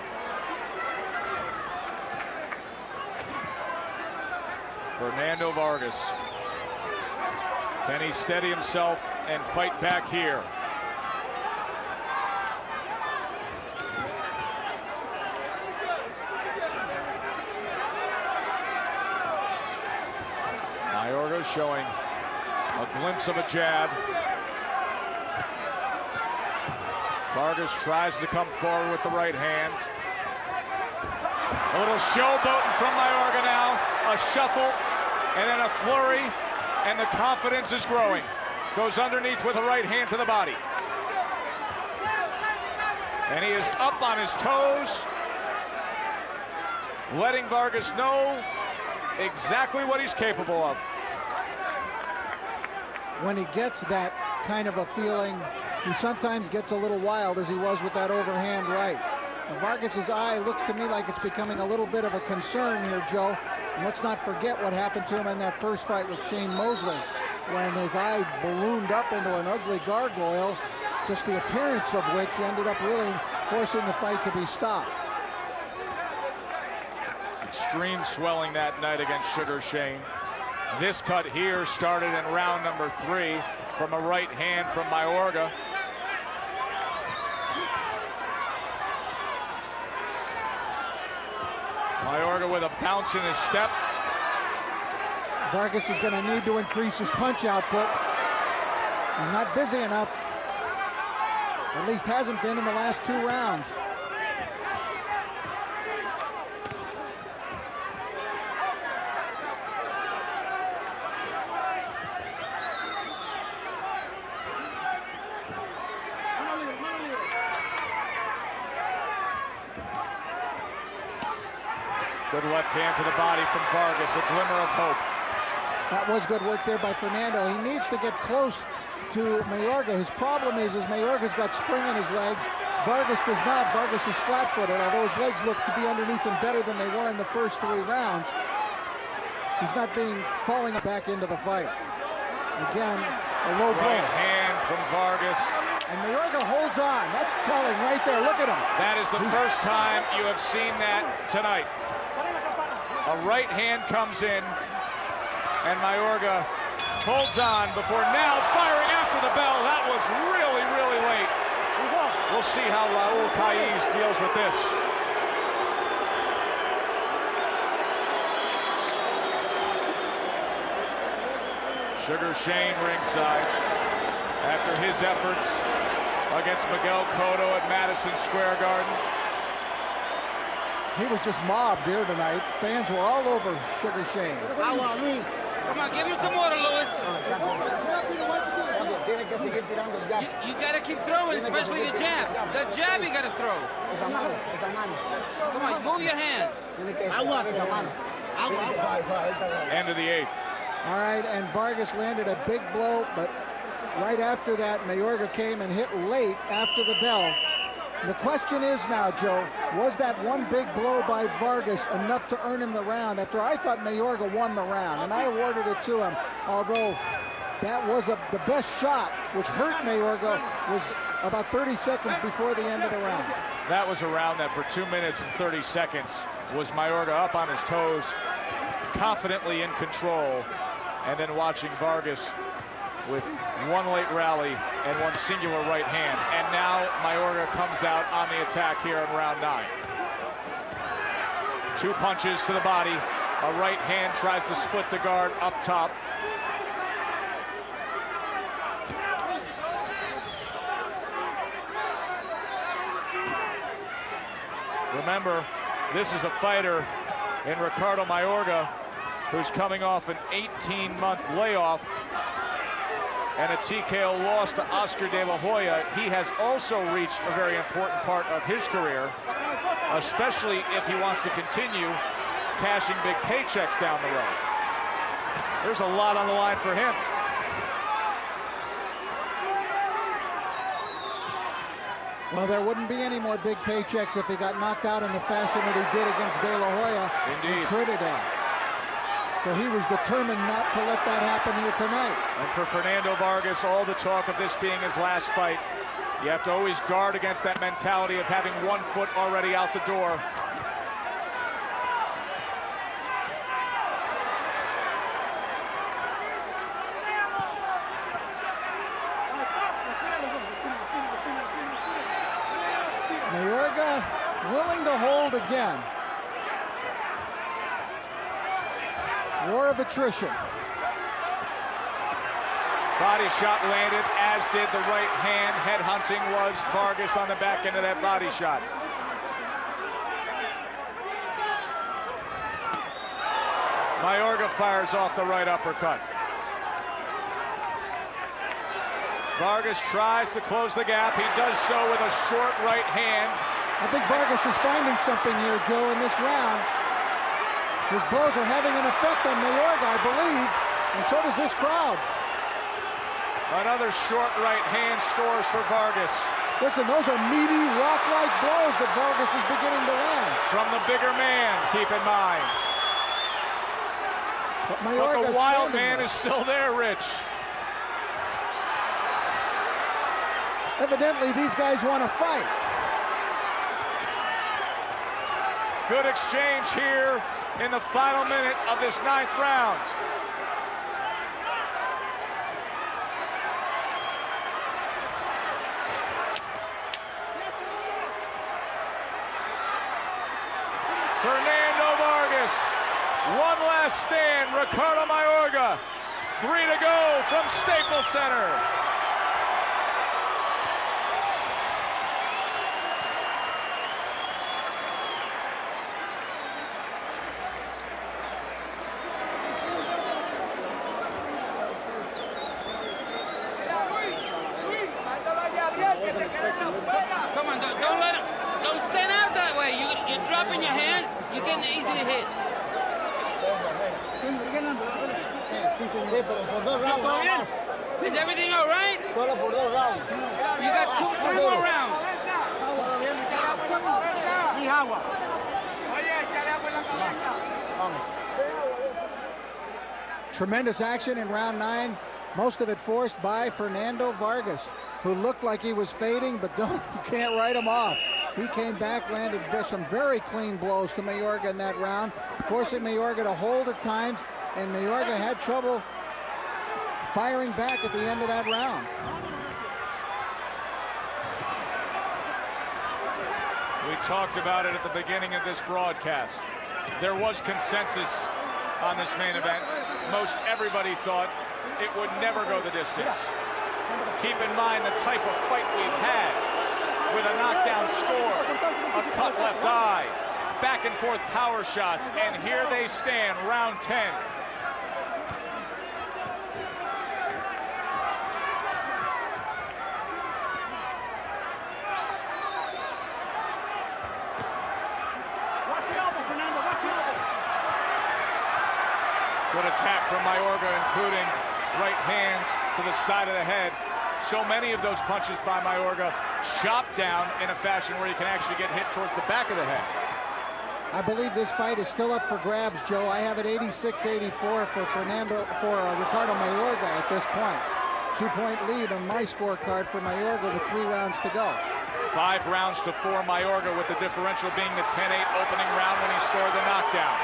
A: Fernando Vargas. Can he steady himself and fight back here? Mayorga showing a glimpse of a jab. Vargas tries to come forward with the right hand. A little showboating from Mayorga now. A shuffle and then a flurry, and the confidence is growing. Goes underneath with a right hand to the body. And he is up on his toes, letting Vargas know exactly what he's capable of.
B: When he gets that kind of a feeling, he sometimes gets a little wild, as he was with that overhand right. Now, Vargas's eye looks to me like it's becoming a little bit of a concern here, Joe. And let's not forget what happened to him in that first fight with Shane Mosley, when his eye ballooned up into an ugly gargoyle, just the appearance of which ended up really forcing the fight to be stopped.
A: Extreme swelling that night against Sugar Shane. This cut here started in round number 3 from a right hand from Mayorga. Mayorga with a bounce in his step.
B: Vargas is going to need to increase his punch output. He's not busy enough. At least hasn't been in the last 2 rounds.
A: Good left hand to the body from Vargas, a glimmer of hope.
B: That was good work there by Fernando. He needs to get close to Mayorga. His problem is Mayorga's got spring in his legs. Vargas does not. Vargas is flat-footed, although his legs look to be underneath him better than they were in the first 3 rounds. He's not falling back into the fight. Again, a low blow.
A: Right hand from Vargas.
B: And Mayorga holds on. That's telling right there. Look at him.
A: That is the first time you have seen that tonight. A right hand comes in, and Mayorga holds on before now firing after the bell. That was really, really late. We'll see how Raul Caiz deals with this. Sugar Shane ringside after his efforts against Miguel Cotto at Madison Square Garden.
B: He was just mobbed here tonight. Fans were all over Sugar Shane.
E: Come on, give him some water, Luis. You gotta keep throwing, especially the jab. The jab you gotta throw. Come on, move your hands.
A: End of the 8th.
B: All right, and Vargas landed a big blow, but right after that, Mayorga came and hit late after the bell. The question is now, Joe, was that one big blow by Vargas enough to earn him the round? After I thought Mayorga won the round, and I awarded it to him, although that was the best shot, which hurt Mayorga, was about 30 seconds before the end of the round.
A: That was a round that for 2 minutes and 30 seconds was Mayorga up on his toes, confidently in control, and then watching Vargas with one late rally and one singular right hand. And now Mayorga comes out on the attack here in round 9. 2 punches to the body. A right hand tries to split the guard up top. Remember, this is a fighter in Ricardo Mayorga who's coming off an 18-month layoff and a TKO loss to Oscar De La Hoya. He has also reached a very important part of his career, especially if he wants to continue cashing big paychecks down the road. There's a lot on the line for him.
B: Well, there wouldn't be any more big paychecks if he got knocked out in the fashion that he did against De La Hoya in Trinidad. So he was determined not to let that happen here tonight.
A: And for Fernando Vargas, all the talk of this being his last fight, you have to always guard against that mentality of having one foot already out the door.
B: Mayorga willing to hold again. War of attrition.
A: Body shot landed, as did the right hand. Headhunting was Vargas on the back end of that body shot. Mayorga fires off the right uppercut. Vargas tries to close the gap. He does so with a short right hand.
B: I think Vargas is finding something here, Joe, in this round. His blows are having an effect on Mayorga, I believe, and so does this crowd.
A: Another short right hand scores for Vargas.
B: Listen, those are meaty, rock-like blows that Vargas is beginning to land.
A: From the bigger man, keep in mind.
B: But
A: the wild man is still there, Rich.
B: Evidently, these guys want to fight.
A: Good exchange here in the final minute of this 9th round. Fernando Vargas, one last stand. Ricardo Mayorga, 3 to go from Staples Center.
E: Come on, don't let him. Don't stand out that way. You're dropping your hands. You're getting easily hit.
H: Sí, sí, mire, pero por 2 rounds nada más.
E: Is everything all right?
H: Solo por 2 rounds.
E: You got two more rounds.
B: Tremendous action in round 9, most of it forced by Fernando Vargas, who looked like he was fading, but you can't write him off. He came back, landed some very clean blows to Mayorga in that round, forcing Mayorga to hold at times, and Mayorga had trouble firing back at the end of that round.
A: We talked about it at the beginning of this broadcast. There was consensus on this main event. Most everybody thought it would never go the distance. Keep in mind the type of fight we've had, with a knockdown score, a cut left eye, back and forth power shots, and here they stand, round 10. Good attack from Mayorga, including right hands to the side of the head. So many of those punches by Mayorga chopped down in a fashion where you can actually get hit towards the back of the head.
B: I believe this fight is still up for grabs, Joe. I have it 86-84 for Ricardo Mayorga at this point. 2-point lead on my scorecard for Mayorga with 3 rounds to go.
A: 5 rounds to 4 Mayorga, with the differential being the 10-8 opening round when he scored the knockdown.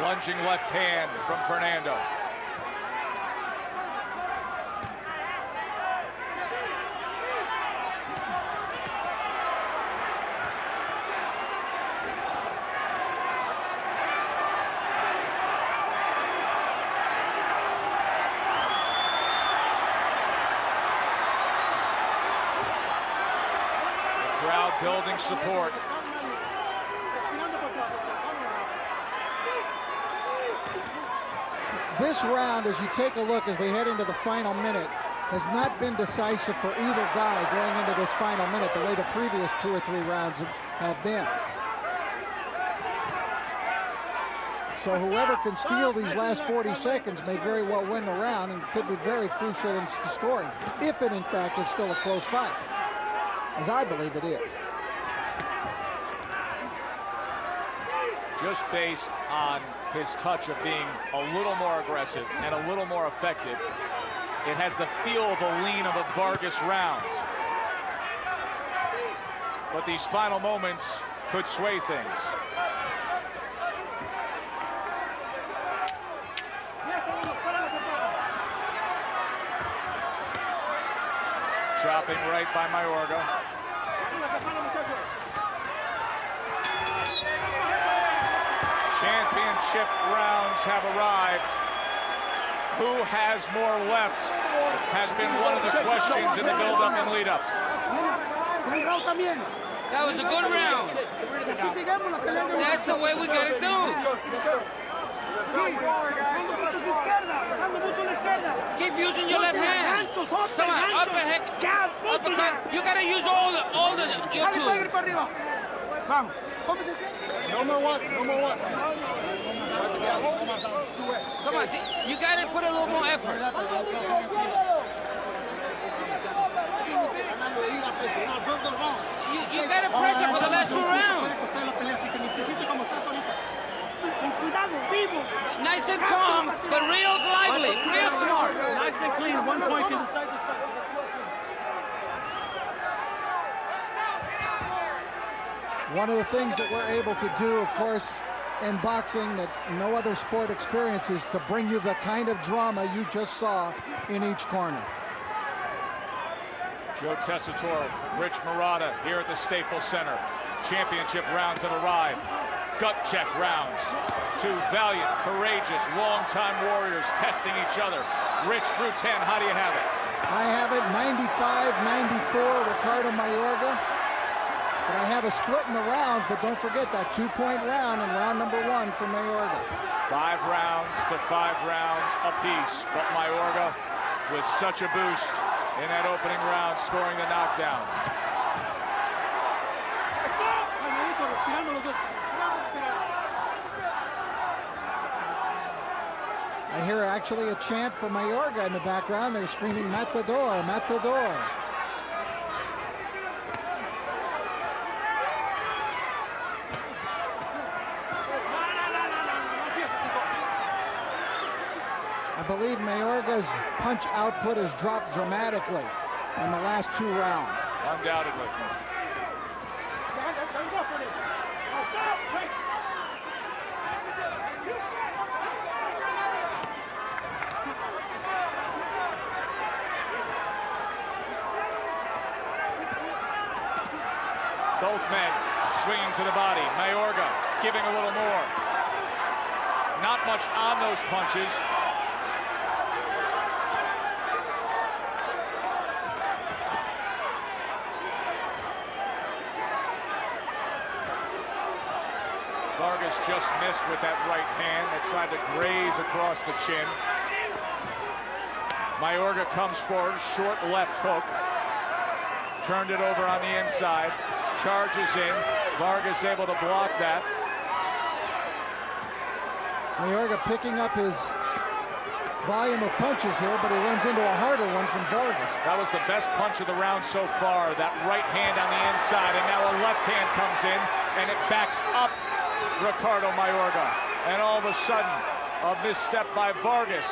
A: Lunging left hand from Fernando. The crowd building support.
B: This round, as you take a look as we head into the final minute, has not been decisive for either guy going into this final minute the way the previous 2 or 3 rounds have been. So whoever can steal these last 40 seconds may very well win the round and could be very crucial in the scoring, if it in fact is still a close fight, as I believe it is.
A: Just based on his touch of being a little more aggressive and a little more effective, it has the feel of a lean of a Vargas round. But these final moments could sway things. Chopping right by Mayorga. Championship rounds have arrived. Who has more left has been one of the questions in the build-up and lead-up.
E: That was a good round. That's the way we got to do. Keep using your left hand. Come on, uppercut. You got to use all your tools.
H: Number one.
E: Come on, you got to put a little more effort. You got to pressure for the last 2 rounds. Nice and calm, but real lively, real smart.
G: Nice and clean. 1 point can decide this fight.
B: One of the things that we're able to do, of course, in boxing that no other sport experiences, to bring you the kind of drama you just saw in each corner.
A: Joe Tessitore, Rich Murata here at the Staples Center. Championship rounds have arrived. Gut check rounds. 2 valiant, courageous, long-time warriors testing each other. Rich through 10, how do you have it?
B: I have it 95-94, Ricardo Mayorga. But I have a split in the rounds, but don't forget that 2-point round in round number 1 for Mayorga.
A: 5 rounds to 5 rounds apiece, but Mayorga with such a boost in that opening round, scoring the knockdown.
B: I hear actually a chant for Mayorga in the background. They're screaming, "Matador, Matador." I believe Mayorga's punch output has dropped dramatically in the last 2 rounds.
A: Undoubtedly. Both men swinging to the body. Mayorga giving a little more. Not much on those punches. Vargas just missed with that right hand that tried to graze across the chin. Mayorga comes forward, short left hook. Turned it over on the inside. Charges in. Vargas able to block that.
B: Mayorga picking up his volume of punches here, but he runs into a harder one from Vargas.
A: That was the best punch of the round so far. That right hand on the inside, and now a left hand comes in, and it backs up Ricardo Mayorga. And all of a sudden, a misstep by Vargas.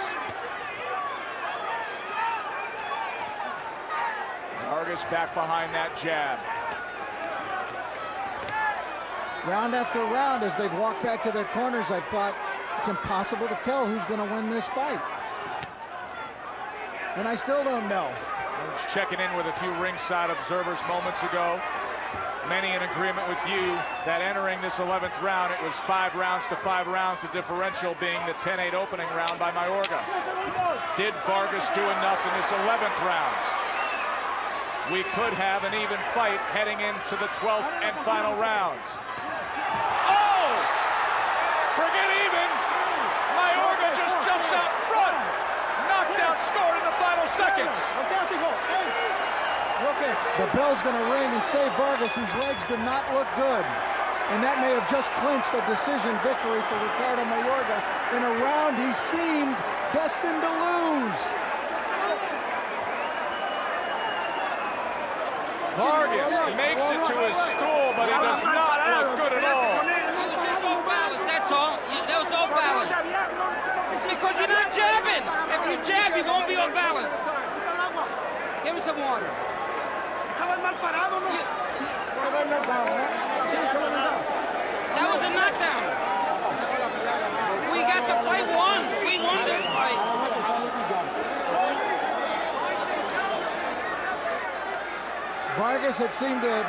A: Vargas back behind that jab.
B: Round after round, as they've walked back to their corners, I've thought it's impossible to tell who's going to win this fight. And I still don't know.
A: I was checking in with a few ringside observers moments ago. Many in agreement with you that entering this 11th round, it was 5 rounds to 5 rounds, the differential being the 10-8 opening round by Mayorga. Did Vargas do enough in this 11th round? We could have an even fight heading into the 12th and final rounds. Oh! Forget even! Mayorga just jumps out front! Knockdown scored in the final seconds!
B: The bell's going to ring and save Vargas, whose legs did not look good. And that may have just clinched a decision victory for Ricardo Mayorga in a round he seemed destined to lose.
A: Vargas makes it to his stool, but he does not look good at all.
E: You were just off balance, that's all. That was off balance. It's because you're not jabbing. If you jab, you're going to be off balance. Give me some water. That was a knockdown. We got the fight won. We won this fight.
B: Vargas had seemed to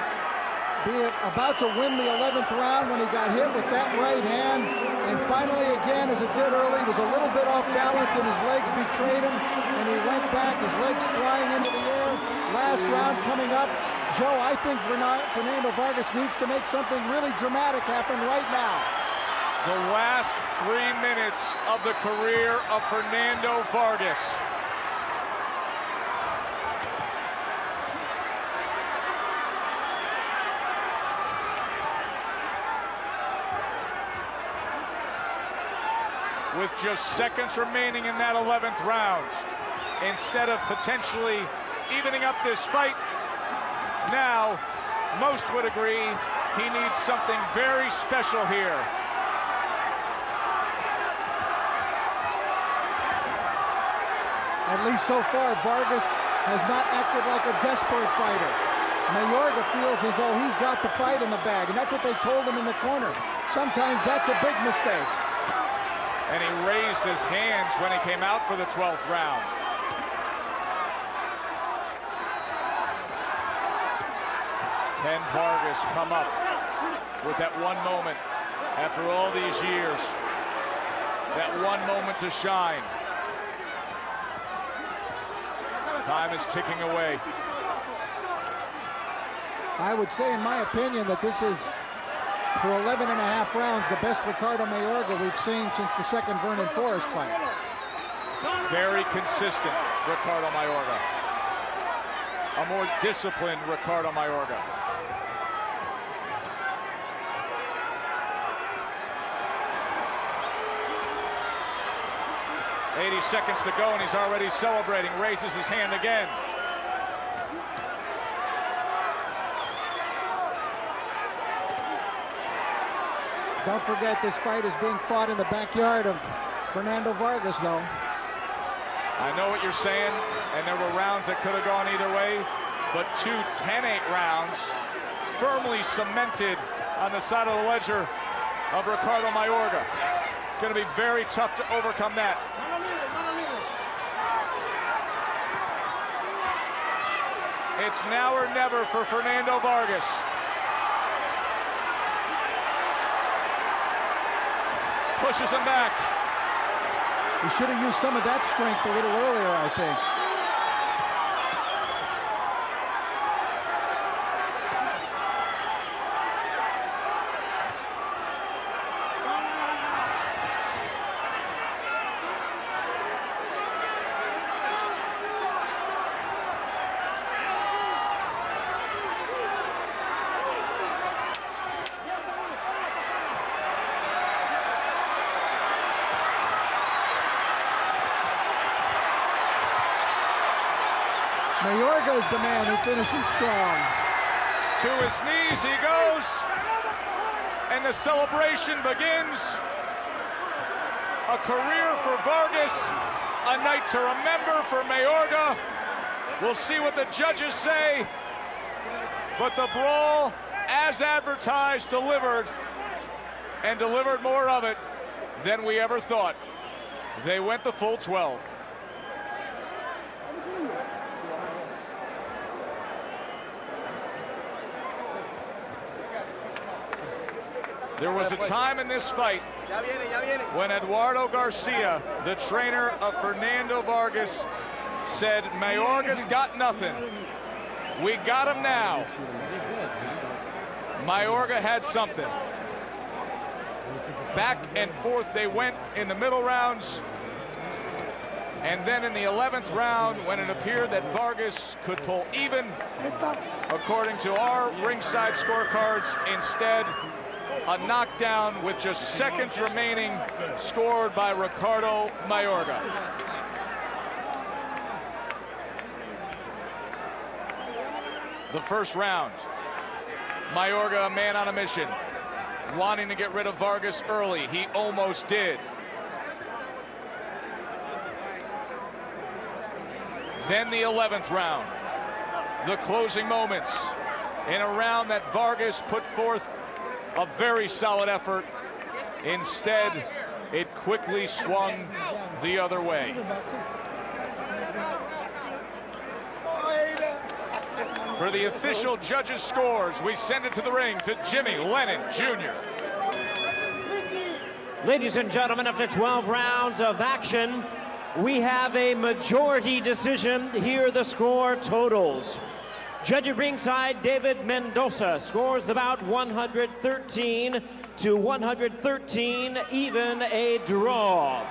B: be about to win the 11th round when he got hit with that right hand. And finally, again, as it did early, was a little bit off balance and his legs betrayed him. And he went back, his legs flying into the air. Last round coming up. Joe, I think Fernando Vargas needs to make something really dramatic happen right now.
A: The last 3 minutes of the career of Fernando Vargas. With just seconds remaining in that 11th round, instead of potentially evening up this fight, now most would agree he needs something very special here.
B: At least so far, Vargas has not acted like a desperate fighter. Mayorga feels as though he's got the fight in the bag, and that's what they told him in the corner. Sometimes that's a big mistake.
A: And he raised his hands when he came out for the 12th round. Can Vargas come up with that one moment after all these years? That one moment to shine. Time is ticking away.
B: I would say, in my opinion, that this is, for 11 and a half rounds, the best Ricardo Mayorga we've seen since the second Vernon Forrest fight.
A: Very consistent, Ricardo Mayorga. A more disciplined Ricardo Mayorga. "80 seconds to go, and he's already celebrating." Raises his hand again.
B: Don't forget, this fight is being fought in the backyard of Fernando Vargas, though.
A: I know what you're saying, and there were rounds that could have gone either way, but two 10-8 rounds firmly cemented on the side of the ledger of Ricardo Mayorga. It's going to be very tough to overcome that. It's now or never for Fernando Vargas. Pushes him back.
B: He should have used some of that strength a little earlier, I think. Mayorga is the man who finishes strong.
A: To his knees he goes, and the celebration begins. A career for Vargas, a night to remember for Mayorga. We'll see what the judges say, but the brawl, as advertised, delivered, and delivered more of it than we ever thought. They went the full 12. There was a time in this fight when Eduardo Garcia, the trainer of Fernando Vargas, said, "Mayorga's got nothing. We got him now." Mayorga had something. Back and forth they went in the middle rounds. And then in the 11th round, when it appeared that Vargas could pull even, according to our ringside scorecards, instead, a knockdown with just seconds remaining scored by Ricardo Mayorga. The first round, Mayorga, a man on a mission, wanting to get rid of Vargas early. He almost did. Then the 11th round, the closing moments in a round that Vargas put forth a very solid effort. Instead, it quickly swung the other way. For the official judges' scores, we send it to the ring to Jimmy Lennon Jr.
C: Ladies and gentlemen, after 12 rounds of action, we have a majority decision. Here are the score totals. Judge at ringside, David Mendoza, scores the bout 113 to 113, even a draw.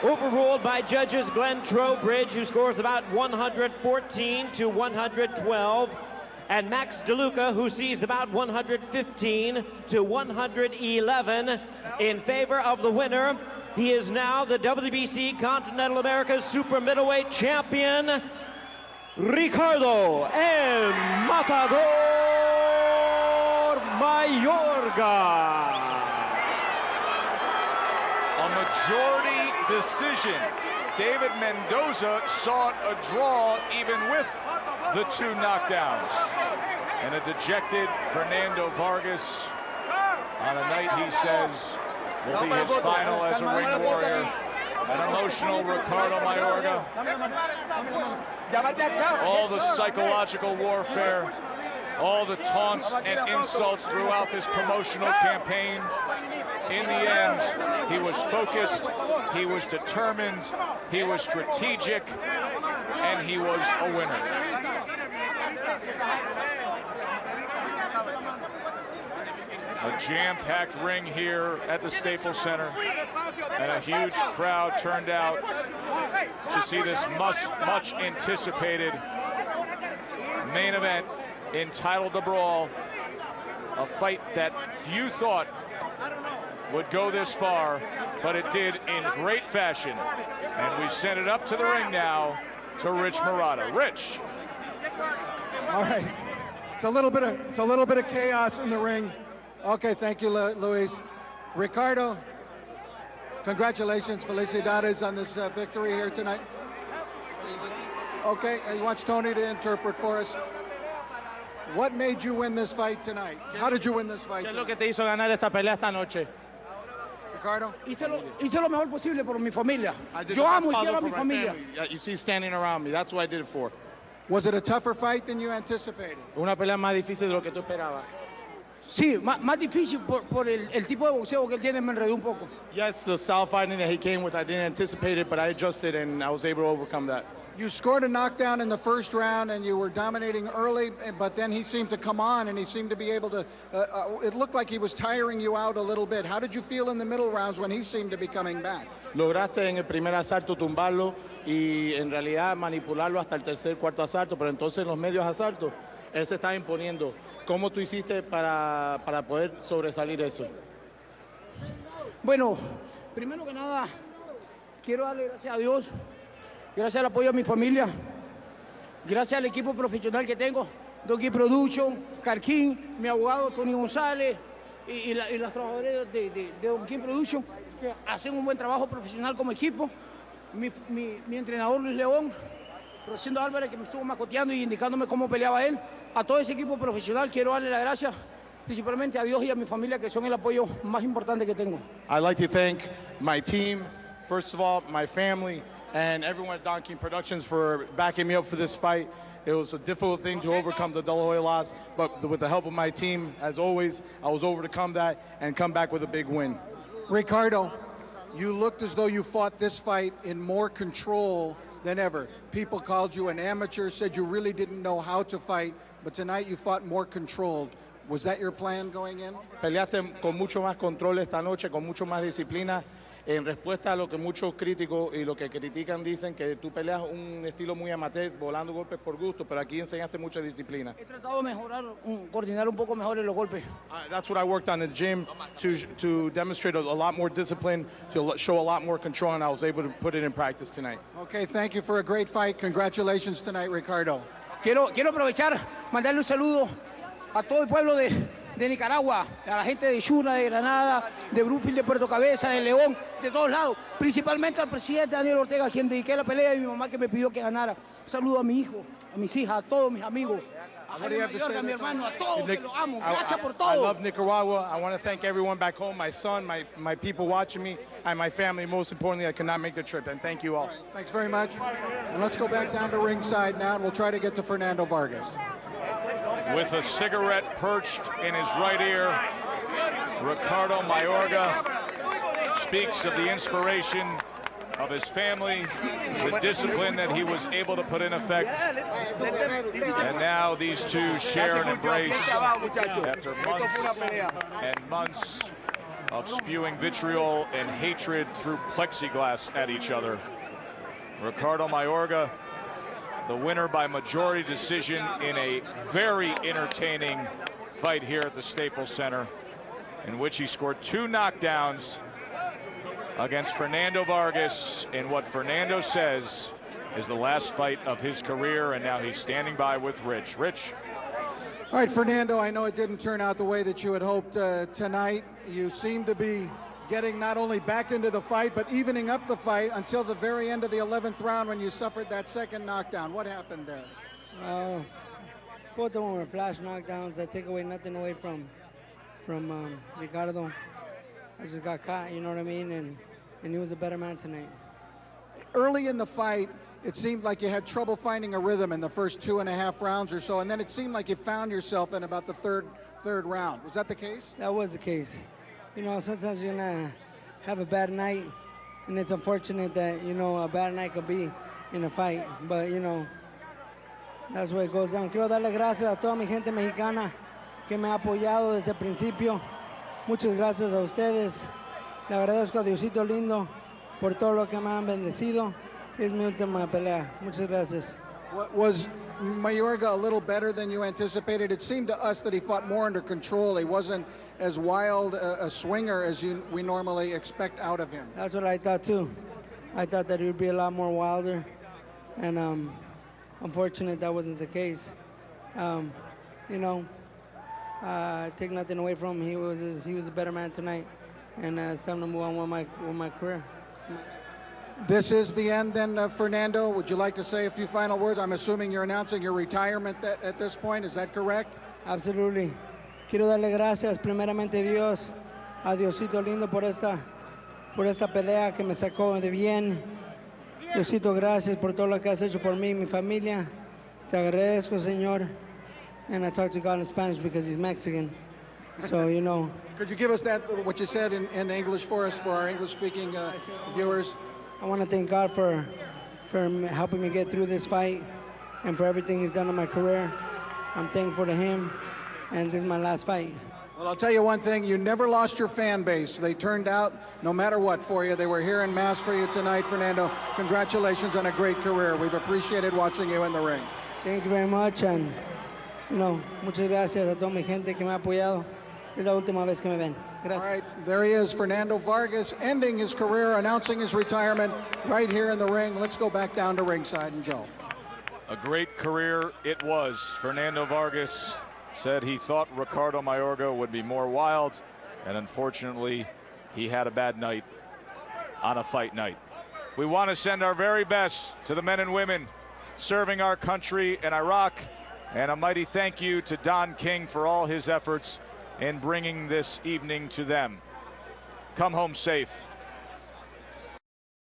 C: Overruled by judges Glenn Trowbridge, who scores the bout 114 to 112, and Max DeLuca, who sees the bout 115 to 111 in favor of the winner. He is now the WBC Continental America's Super Middleweight Champion, Ricardo El Matador Mayorga.
A: A majority decision. David Mendoza sought a draw even with the two knockdowns. And a dejected Fernando Vargas on a night he says will be his final as a ring warrior. An emotional Ricardo Mayorga. All the psychological warfare, all the taunts and insults throughout this promotional campaign. In the end, he was focused, he was determined, he was strategic, and he was a winner. A jam-packed ring here at the Staples Center, and a huge crowd turned out to see this much anticipated main event entitled The Brawl, a fight that few thought would go this far, but it did in great fashion. And we send it up to the ring now to Rich Murata. Rich.
B: All right, it's a little bit of chaos in the ring. Okay, thank you, Luis. Ricardo, congratulations, felicidades on this victory here tonight. Okay, he wants Tony to interpret for us. What made you win this fight tonight? How did you win this fight?
I: ¿Qué es lo que te hizo ganar esta pelea esta noche?
B: Ricardo?
F: Hice lo mejor posible por mi familia.
I: I did
F: Yo
I: the best
F: amo y quiero
I: possible
F: a mi
I: for my
F: familia.
I: family. You see standing around me. That's what I did it for.
B: Was it a tougher fight than you anticipated?
I: Una pelea más difícil de lo que tú esperabas.
F: Sí, más difícil por el tipo de boxeo que él tiene, me enredó un poco.
I: Yes, the style fighting that he came with, I didn't anticipate it, but I adjusted and I was able to overcome that.
B: You scored a knockdown in the first round and you were dominating early, but then he seemed to come on and he seemed to be able to, it looked like he was tiring you out a little bit. How did you feel in the middle rounds when he seemed to be coming back?
I: Lograste en el primer asalto tumbarlo y en realidad manipularlo hasta el tercer, cuarto asalto, pero entonces en los medios asaltos él se estaba imponiendo. ¿Cómo tú hiciste para poder sobresalir eso?
F: Bueno, primero que nada, quiero darle gracias a Dios, gracias al apoyo de mi familia, gracias al equipo profesional que tengo, Doggy Production, Carquín, mi abogado Tony González y los trabajadores de Doggy Production, que hacen un buen trabajo profesional como equipo. Mi entrenador Luis León, Rosendo Álvarez, que me estuvo macoteando y indicándome cómo peleaba él. A todo ese equipo profesional quiero darle las gracias, principalmente a Dios y a mi familia, que son el apoyo más importante que tengo.
I: I'd like to thank my team, first of all, my family, and everyone at Don King Productions for backing me up for this fight. It was a difficult thing to overcome the De La Hoya loss, but with the help of my team, as always, I was able to come that and come back with a big win.
B: Ricardo, you looked as though you fought this fight in more control than ever. People called you an amateur, said you really didn't know how to fight, but tonight you fought more controlled. Was that your plan going in?
I: Peleaste con mucho más control esta noche, con mucho más disciplina, en respuesta a lo que muchos críticos y lo que critican dicen que tú peleas un estilo muy amateur, volando golpes por gusto, pero aquí enseñaste mucha disciplina.
F: He tratado de mejorar, coordinar un poco mejor los golpes.
I: That's what I worked on in the gym to demonstrate a lot more discipline, to show a lot more control, and I was able to put it in practice tonight.
B: Okay, thank you for a great fight. Congratulations tonight, Ricardo.
F: Quiero aprovechar, mandarle un saludo a todo el pueblo de Nicaragua, a la gente de Yuna, de Granada, de Brooklyn, de Puerto Cabeza, de León, de todos lados, principalmente al presidente Daniel Ortega, a quien dediqué la pelea, y mi mamá que me pidió que ganara. Saludo a mi hijo, a mis hijas, a todos mis amigos, a Fernando Mayorga, a mi hermano, a todos que los amo. Gracias por todo.
I: I love Nicaragua. I want to thank everyone back home, my son, my people watching me, and my family. Most importantly, I could not make the trip, and thank you all.
B: Thanks very much. And let's go back down to ringside now, and we'll try to get to Fernando Vargas.
A: With a cigarette perched in his right ear, Ricardo Mayorga speaks of the inspiration of his family, the discipline that he was able to put in effect. And now these two share an embrace after months and months of spewing vitriol and hatred through plexiglass at each other. Ricardo Mayorga, the winner by majority decision in a very entertaining fight here at the Staples Center, in which he scored 2 knockdowns against Fernando Vargas in what Fernando says is the last fight of his career, and now he's standing by with Rich. Rich.
B: All right, Fernando, I know it didn't turn out the way that you had hoped tonight. You seem to be getting not only back into the fight, but evening up the fight until the very end of the 11th round when you suffered that second knockdown. What happened there?
J: Both of them were flash knockdowns. I take nothing away from Ricardo. I just got caught, you know what I mean? And he was a better man tonight.
B: Early in the fight, it seemed like you had trouble finding a rhythm in the first 2.5 rounds or so, and then it seemed like you found yourself in about the third round. Was that the case?
J: That was the case. You know, sometimes you're gonna have a bad night, and it's unfortunate that, you know, a bad night could be in a fight, but, you know, that's where it goes down. Quiero darle gracias a toda mi gente mexicana que me ha apoyado desde el principio. Muchas gracias a ustedes. Le agradezco a Diosito lindo por todo lo que me han bendecido. Es mi última pelea. Muchas gracias.
B: Was Mayorga a little better than you anticipated? It seemed to us that he fought more under control. He wasn't as wild a swinger as we normally expect out of him.
J: That's what I thought too. I thought that he would be a lot more wilder, and unfortunately that wasn't the case. You know, I take nothing away from him. He was a better man tonight, and it's time to move on with my career.
B: This is the end then, Fernando. Would you like to say a few final words? I'm assuming you're announcing your retirement at this point. Is that correct?
J: Absolutely. Quiero darle gracias primeramente a Diosito lindo por esta pelea que me sacó de bien. Diosito, gracias por todo lo que has hecho por mí y mi familia. Te agradezco, Señor. And I talk to God in Spanish because he's Mexican. So, you know.
B: Could you give us what you said in English for us, for our English-speaking viewers?
J: I want to thank God for helping me get through this fight and for everything he's done in my career. I'm thankful to him, and this is my last fight.
B: Well, I'll tell you one thing, you never lost your fan base. They turned out no matter what for you. They were here en masse for you tonight, Fernando. Congratulations on a great career. We've appreciated watching you in the ring.
J: Thank you very much, and, you know, muchas gracias a toda mi gente que me ha apoyado. Es la última vez que me ven. Gracias.
B: All right, there he is, Fernando Vargas, ending his career, announcing his retirement right here in the ring. Let's go back down to ringside and Joe.
A: A great career it was. Fernando Vargas said he thought Ricardo Mayorga would be more wild, and unfortunately, he had a bad night on a fight night. We want to send our very best to the men and women serving our country in Iraq, and a mighty thank you to Don King for all his efforts in bringing this evening to them. Come home safe.